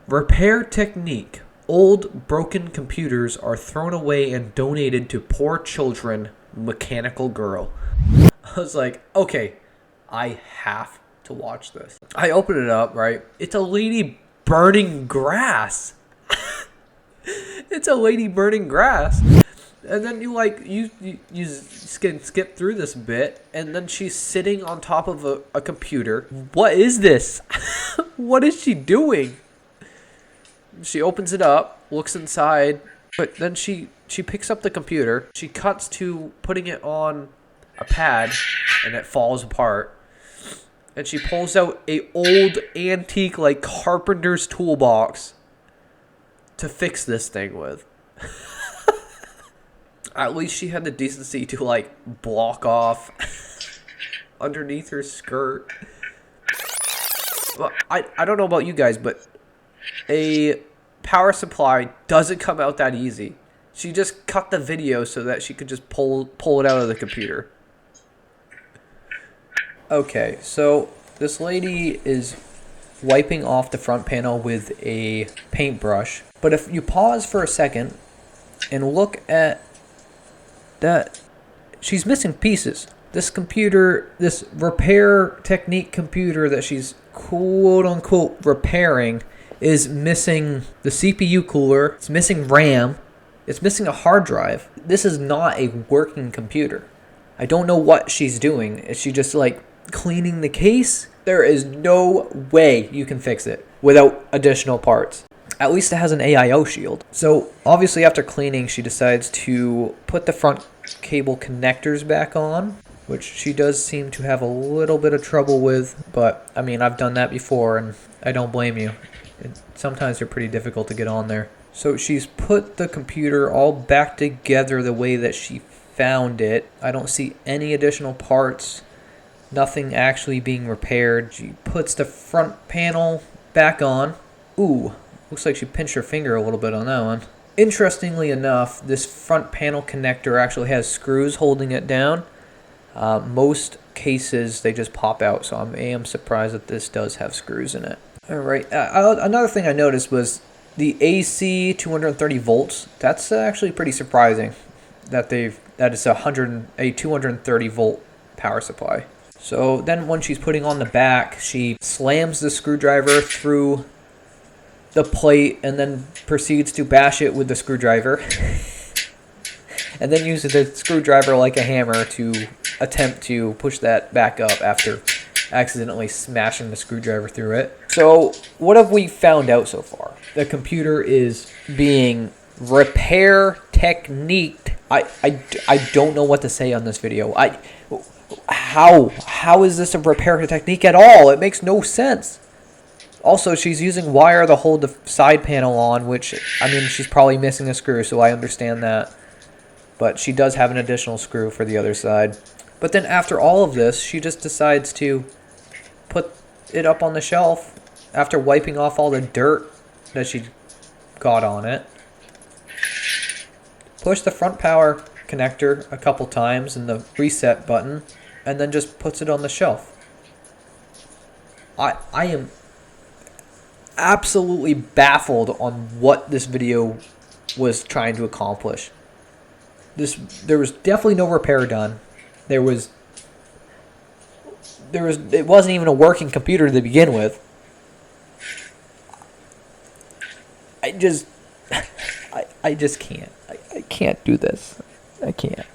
Repair technique. Old broken computers are thrown away and donated to poor children. Mechanical girl. I was like, okay, I have to watch this. I open it up, right? It's a lady burning grass. It's a lady burning grass. And then you can skip through this bit, and then she's sitting on top of a computer. What is this? What is she doing? She opens it up, looks inside, but then she picks up the computer. She cuts to putting it on a pad, and it falls apart. And she pulls out a old antique like carpenter's toolbox to fix this thing with. At least she had the decency to like block off underneath her skirt. Well, I don't know about you guys, but a power supply doesn't come out that easy. She just cut the video so that she could just pull it out of the computer. Okay, so this lady is wiping off the front panel with a paintbrush. But if you pause for a second and look at that, she's missing pieces. This computer, this repair technique computer that she's quote unquote repairing, is missing the CPU cooler, it's missing RAM, it's missing a hard drive. This is not a working computer. I don't know what she's doing. Is she just like cleaning the case? There is no way you can fix it without additional parts. At least it has an AIO shield. So obviously after cleaning, she decides to put the front cable connectors back on, which she does seem to have a little bit of trouble with. But I mean, I've done that before and I don't blame you. Sometimes they're pretty difficult to get on there. So she's put the computer all back together the way that she found it. I don't see any additional parts. Nothing actually being repaired. She puts the front panel back on. Ooh, looks like she pinched her finger a little bit on that one. Interestingly enough, this front panel connector actually has screws holding it down. Most cases, they just pop out, so I am surprised that this does have screws in it. All right. Another thing I noticed was the AC 230 volts. That's actually pretty surprising that it's a 230 volt power supply. So then when she's putting on the back, she slams the screwdriver through the plate and then proceeds to bash it with the screwdriver. And then uses the screwdriver like a hammer to attempt to push that back up after accidentally smashing the screwdriver through it. So what have we found out so far? The computer is being repair techniqued. I don't know what to say on this video. How is this a repair technique at all? It makes no sense. Also, she's using wire to hold the side panel on, which, I mean, she's probably missing a screw, so I understand that. But she does have an additional screw for the other side. But then after all of this, she just decides to put it up on the shelf after wiping off all the dirt that she got on it. Push the front power connector a couple times and the reset button, and then just puts it on the shelf. I am absolutely baffled on what this video was trying to accomplish. There was definitely no repair done. It wasn't even a working computer to begin with. I just can't. I can't do this. I can't.